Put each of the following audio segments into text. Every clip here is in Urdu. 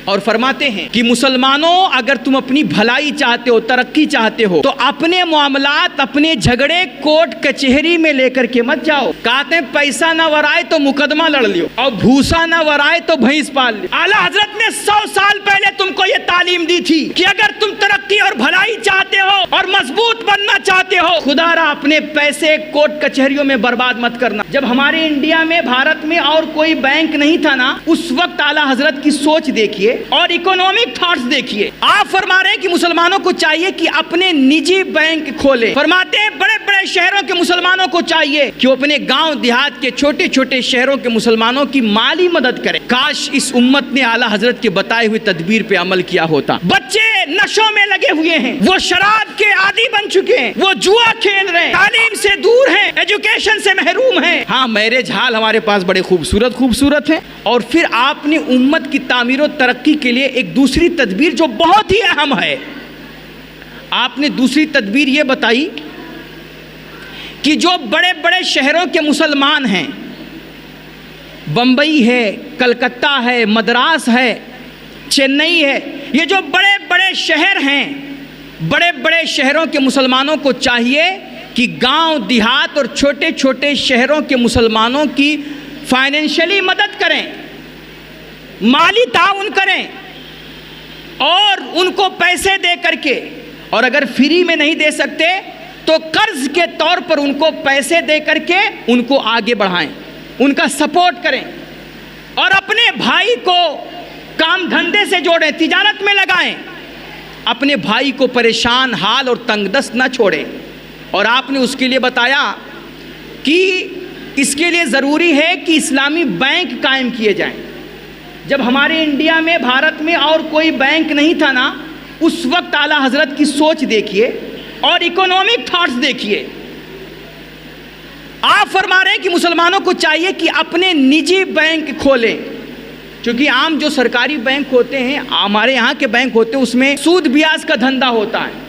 اور فرماتے ہیں کہ مسلمانوں اگر تم اپنی بھلائی چاہتے ہو، ترقی چاہتے ہو، تو اپنے معاملات، اپنے جھگڑے کورٹ کچہری میں لے کر کے مت جاؤ۔ کہتے ہیں پیسہ نہ ورائے تو مقدمہ لڑ لیو، اور بھوسا نہ ورائے تو بھینس پال لیو۔ اعلیٰ حضرت نے 100 سال پہلے تم کو یہ تعلیم دی تھی کہ اگر تم ترقی اور بھلائی چاہتے ہو اور مضبوط بننا چاہتے ہو، خدا را اپنے پیسے کورٹ کچہریوں میں برباد مت کرنا۔ جب ہمارے انڈیا میں، بھارت میں اور کوئی بینک نہیں تھا نا، اس وقت اعلیٰ حضرت کی سوچ دیکھیے اور اکنامک تھاٹس دیکھیے۔ آپ فرما رہے ہیں کہ مسلمانوں کو چاہیے کہ اپنے نجی بینک کھولیں۔ فرماتے ہیں بڑے بڑے شہروں کے مسلمانوں کو چاہیے کہ وہ اپنے گاؤں دیہات کے چھوٹے چھوٹے شہروں کے مسلمانوں کی مالی مدد کریں۔ کاش اس امت نے اعلیٰ حضرت کے بتائے ہوئے تدبیر پہ عمل کیا ہوتا۔ بچے نشوں میں لگے ہوئے ہیں، وہ شراب کے عادی بن چکے ہیں، وہ جوا کھیل رہے ہیں، تعلیم سے دور ہیں، ایجوکیشن سے محروم ہیں۔ ہاں، میرج ہال ہمارے پاس بڑے خوبصورت ہیں۔ اور پھر آپ نے امت کی تعمیر و ترقی کے لیے ایک دوسری تدبیر جو بہت ہی اہم ہے، آپ نے دوسری تدبیر یہ بتائی کہ جو بڑے بڑے شہروں کے مسلمان ہیں، بمبئی ہے، کلکتہ ہے، مدراس ہے، چنئی ہے، یہ جو بڑے بڑے شہر ہیں، بڑے بڑے شہروں کے مسلمانوں کو چاہیے کہ گاؤں دیہات اور چھوٹے چھوٹے شہروں کے مسلمانوں کی فائنینشلی مدد کریں، مالی تعاون کریں، اور ان کو پیسے دے کر کے، اور اگر فری میں نہیں دے سکتے تو قرض کے طور پر ان کو پیسے دے کر کے ان کو آگے بڑھائیں، ان کا سپورٹ کریں، اور اپنے بھائی کو کام دھندے سے جوڑیں، تجارت میں لگائیں، اپنے بھائی کو پریشان حال اور تنگ دست نہ چھوڑیں۔ اور آپ نے اس کے لیے بتایا کہ اس کے لیے ضروری ہے کہ اسلامی بینک قائم کیے جائیں۔ جب ہمارے انڈیا میں، بھارت میں اور کوئی بینک نہیں تھا نا، اس وقت اعلیٰ حضرت کی سوچ دیکھیے اور اکنامک تھاٹس دیکھیے۔ آپ فرما رہے ہیں کہ مسلمانوں کو چاہیے کہ اپنے نجی بینک کھولیں، کیونکہ عام جو سرکاری بینک ہوتے ہیں، ہمارے یہاں کے بینک ہوتے ہیں، اس میں سود بیاج کا دھندا ہوتا ہے۔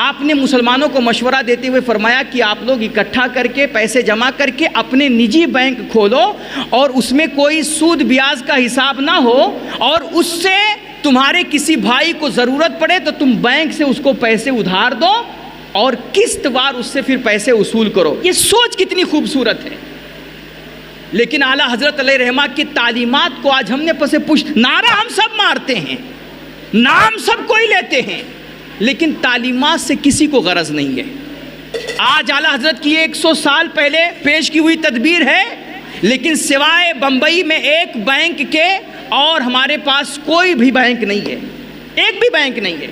آپ نے مسلمانوں کو مشورہ دیتے ہوئے فرمایا کہ آپ لوگ اکٹھا کر کے پیسے جمع کر کے اپنے نجی بینک کھولو، اور اس میں کوئی سود بیاج کا حساب نہ ہو، اور اس سے تمہارے کسی بھائی کو ضرورت پڑے تو تم بینک سے اس کو پیسے ادھار دو اور قسط وار اس سے پھر پیسے وصول کرو۔ یہ سوچ کتنی خوبصورت ہے۔ لیکن اعلیٰ حضرت علیہ رحمہ کی تعلیمات کو آج ہم نے پس پشت، نعرہ ہم سب مارتے ہیں، نام سب کوئی لیتے ہیں، لیکن تعلیمات سے کسی کو غرض نہیں ہے۔ آج اعلیٰ حضرت کی 100 سال پہلے پیش کی ہوئی تدبیر ہے، لیکن سوائے بمبئی میں ایک بینک کے اور ہمارے پاس کوئی بھی بینک نہیں ہے، ایک بھی بینک نہیں ہے۔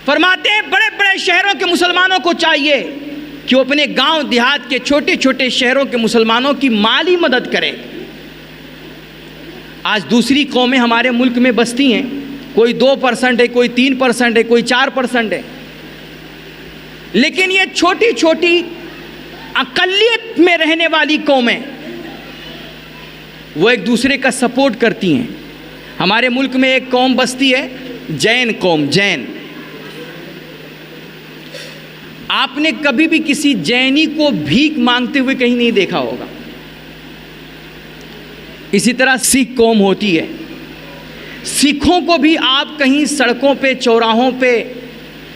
فرماتے ہیں بڑے بڑے شہروں کے مسلمانوں کو چاہیے کہ وہ اپنے گاؤں دیہات کے چھوٹے چھوٹے شہروں کے مسلمانوں کی مالی مدد کریں۔ آج دوسری قومیں ہمارے ملک میں بستی ہیں، کوئی 2% ہے، کوئی 3% ہے، کوئی 4% ہے، لیکن یہ چھوٹی چھوٹی اقلیت میں رہنے والی قومیں وہ ایک دوسرے کا سپورٹ کرتی ہیں۔ ہمارے ملک میں ایک قوم بستی ہے، جین قوم، جین۔ آپ نے کبھی بھی کسی جینی کو بھیک مانگتے ہوئے کہیں نہیں دیکھا ہوگا۔ اسی طرح سکھ قوم ہوتی ہے، سکھوں کو بھی آپ کہیں سڑکوں پہ، چوراہوں پہ،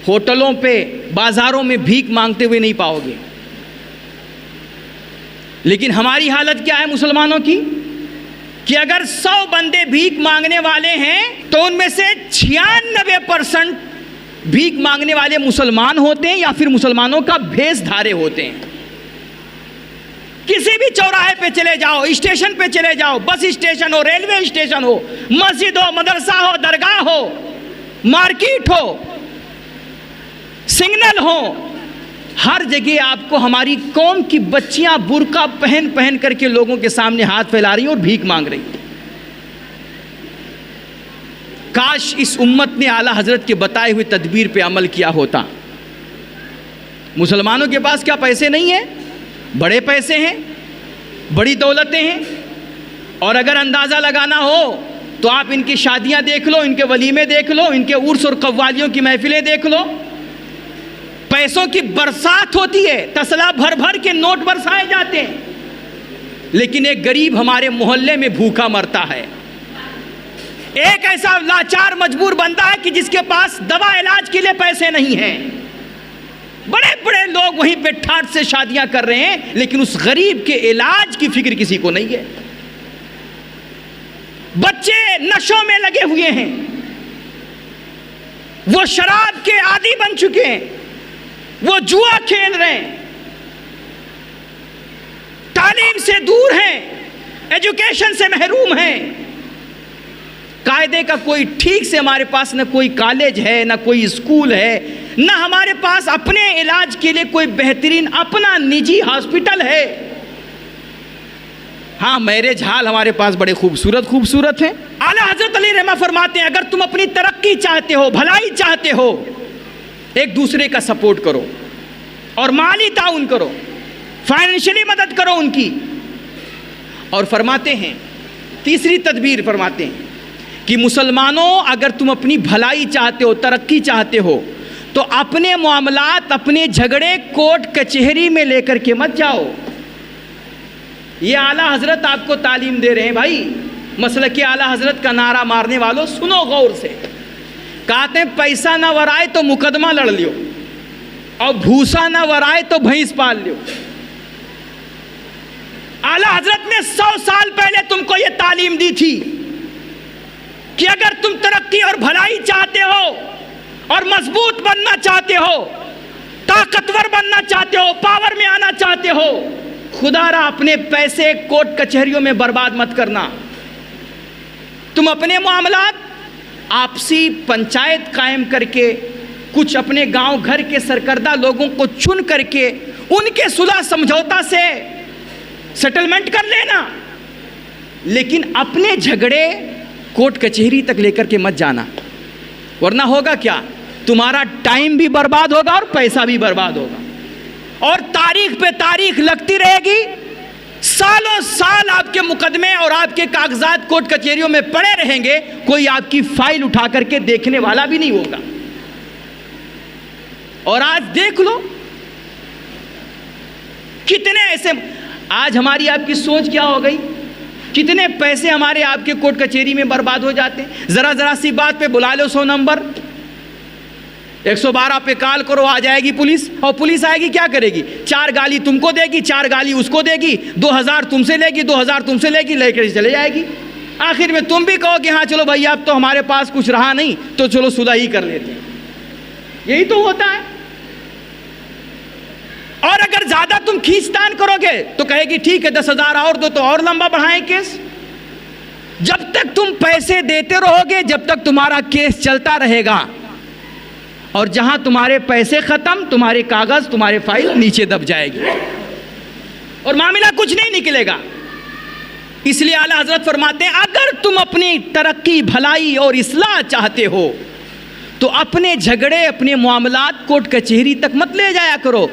ہوٹلوں پہ، بازاروں میں بھیک مانگتے ہوئے نہیں پاؤ گے۔ لیکن ہماری حالت کیا ہے مسلمانوں کی کہ اگر 100 بندے بھیک مانگنے والے ہیں تو ان میں سے 96% بھیک مانگنے والے مسلمان ہوتے ہیں یا پھر مسلمانوں کا بھیس دھارے ہوتے ہیں۔ کسی بھی چوراہے پہ چلے جاؤ، اسٹیشن پہ چلے جاؤ، بس اسٹیشن ہو، ریلوے اسٹیشن ہو، مسجد ہو، مدرسہ ہو، درگاہ ہو، مارکیٹ ہو، سگنل ہو، ہر جگہ آپ کو ہماری قوم کی بچیاں برقع پہن پہن کر کے لوگوں کے سامنے ہاتھ پھیلا رہی ہیں اور بھیک مانگ رہی ہیں۔ کاش اس امت نے اعلیٰ حضرت کے بتائے ہوئے تدبیر پہ عمل کیا ہوتا۔ مسلمانوں کے پاس کیا پیسے نہیں ہیں؟ بڑے پیسے ہیں، بڑی دولتیں ہیں، اور اگر اندازہ لگانا ہو تو آپ ان کی شادیاں دیکھ لو، ان کے ولیمے دیکھ لو، ان کے عرس اور قوالیوں کی محفلیں دیکھ لو، پیسوں کی برسات ہوتی ہے، تسلا بھر بھر کے نوٹ برسائے جاتے ہیں، لیکن ایک غریب ہمارے محلے میں بھوکا مرتا ہے. ایک ایسا لاچار مجبور بندہ ہے کہ جس کے پاس دوا علاج کے لیے پیسے نہیں ہیں. بڑے بڑے لوگ وہیں پہ ٹھاٹ سے شادیاں کر رہے ہیں, لیکن اس غریب کے علاج کی فکر کسی کو نہیں ہے. بچے نشوں میں لگے ہوئے ہیں, وہ شراب کے عادی بن چکے ہیں, وہ جوا کھیل رہے ہیں, تعلیم سے دور ہیں, ایجوکیشن سے محروم ہیں. قاعدے کا کوئی ٹھیک سے ہمارے پاس نہ کوئی کالج ہے, نہ کوئی اسکول ہے, نہ ہمارے پاس اپنے علاج کے لیے کوئی بہترین اپنا نجی ہاسپٹل ہے. ہاں, میرج ہال ہمارے پاس بڑے خوبصورت ہیں. اعلیٰ حضرت علی رحمہ فرماتے ہیں, اگر تم اپنی ترقی چاہتے ہو, بھلائی چاہتے ہو, ایک دوسرے کا سپورٹ کرو اور مالی تعاون کرو, فائنینشلی مدد کرو ان کی. اور فرماتے ہیں, تیسری تدبیر فرماتے ہیں کہ مسلمانوں, اگر تم اپنی بھلائی چاہتے ہو, ترقی چاہتے ہو, تو اپنے معاملات, اپنے جھگڑے کورٹ کچہری میں لے کر کے مت جاؤ. یہ اعلیٰ حضرت آپ کو تعلیم دے رہے ہیں بھائی. مسلک اعلیٰ حضرت کا نعرہ مارنے والوں سنو غور سے. کہتے ہیں پیسہ نہ ورائے تو مقدمہ لڑ لیو, اور بھوسا نہ ورائے تو بھینس پال لیو. اعلیٰ حضرت نے 100 سال پہلے تم کو یہ تعلیم دی تھی کہ اگر تم ترقی اور بھلائی چاہتے ہو, اور مضبوط بننا چاہتے ہو, طاقتور بننا چاہتے ہو, پاور میں آنا چاہتے ہو, خدا را اپنے پیسے کورٹ کچہریوں میں برباد مت کرنا. تم اپنے معاملات آپسی پنچایت قائم کر کے, کچھ اپنے گاؤں گھر کے سرکردہ لوگوں کو چن کر کے ان کے صلح سمجھوتا سے سیٹلمنٹ کر لینا, لیکن اپنے جھگڑے کورٹ کچہری تک لے کر کے مت جانا. ورنہ ہوگا کیا, تمہارا ٹائم بھی برباد ہوگا اور پیسہ بھی برباد ہوگا, اور تاریخ پہ تاریخ لگتی رہے گی. سالوں سال آپ کے مقدمے اور آپ کے کاغذات کورٹ کچہریوں میں پڑے رہیں گے, کوئی آپ کی فائل اٹھا کر کے دیکھنے والا بھی نہیں ہوگا. اور آج دیکھ لو کتنے ایسے, آج ہماری آپ کی سوچ کیا ہو گئی, کتنے پیسے ہمارے آپ کے کورٹ کچہری میں برباد ہو جاتے ہیں. ذرا سی بات پہ بلا لو 100 نمبر, 112 پہ کال کرو, آ جائے گی پولیس, اور پولیس آئے گی کیا کرے گی, 4 گالی تم کو دے گی, 4 گالی اس کو دے گی, 2000 تم سے لے گی, 2000 تم سے لے گی, لے کر چلے جائے گی. آخر میں تم بھی کہو کہ ہاں چلو بھائی اب تو ہمارے پاس کچھ رہا نہیں, تو چلو صلح ہی کر لیتے ہیں. یہی تو ہوتا ہے. اور اگر زیادہ تم کھینچتان کرو گے تو کہے گی ٹھیک ہے 10,000 اور دو, تو اور لمبا بڑھائیں کیس. جب تک تم پیسے دیتے رہو گے, جب تک تمہارا کیس چلتا رہے گا, اور جہاں تمہارے پیسے ختم, تمہارے کاغذ, تمہارے فائل نیچے دب جائے گی, اور معاملہ کچھ نہیں نکلے گا. اس لیے اعلیٰ حضرت فرماتے ہیں, اگر تم اپنی ترقی, بھلائی اور اصلاح چاہتے ہو, تو اپنے جھگڑے, اپنے معاملات کورٹ کچہری تک مت لے جایا کرو.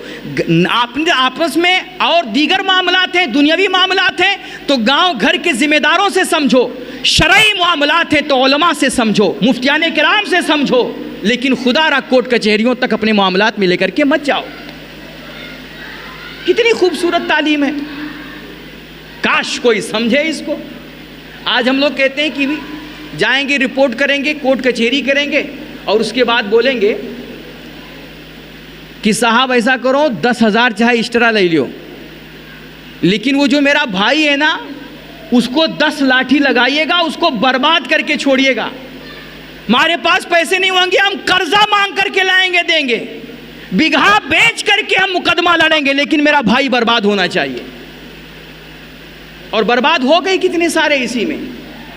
آپس میں اور دیگر معاملات ہیں, دنیاوی معاملات ہیں تو گاؤں گھر کے ذمہ داروں سے سمجھو, شرعی معاملات ہیں تو علماء سے سمجھو, مفتیان کرام سے سمجھو, لیکن خدا را کورٹ کچہریوں تک اپنے معاملات میں لے کر کے مت جاؤ. کتنی خوبصورت تعلیم ہے, کاش کوئی سمجھے اس کو. آج ہم لوگ کہتے ہیں کہ جائیں گے, رپورٹ کریں گے, کورٹ کچہری کریں گے, اور اس کے بعد بولیں گے کہ صاحب ایسا کرو 10,000 چاہے ایکسٹرا لے لیو, لیکن وہ جو میرا بھائی ہے نا اس کو 10 لاٹھی لگائیے گا, اس کو برباد کر کے چھوڑیے گا. ہمارے پاس پیسے نہیں ہوں گے, ہم قرضہ مانگ کر کے لائیں گے, دیں گے, بگھا بیچ کر کے ہم مقدمہ لڑیں گے, لیکن میرا بھائی برباد ہونا چاہیے. اور برباد ہو گئی کتنے سارے اسی میں.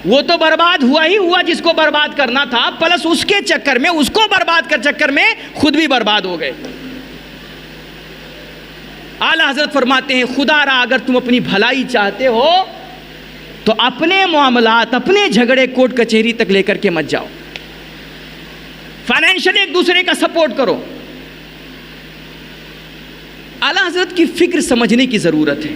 وہ تو برباد ہوا ہی ہوا جس کو برباد کرنا تھا, پلس اس کے چکر میں, اس کو برباد کر چکر میں خود بھی برباد ہو گئے. اعلیٰ حضرت فرماتے ہیں, خدا را اگر تم اپنی بھلائی چاہتے ہو تو اپنے معاملات, اپنے جھگڑے کورٹ کچہری تک لے کر کے مت جاؤ. فائنینشلی ایک دوسرے کا سپورٹ کرو. اعلیٰ حضرت کی فکر سمجھنے کی ضرورت ہے.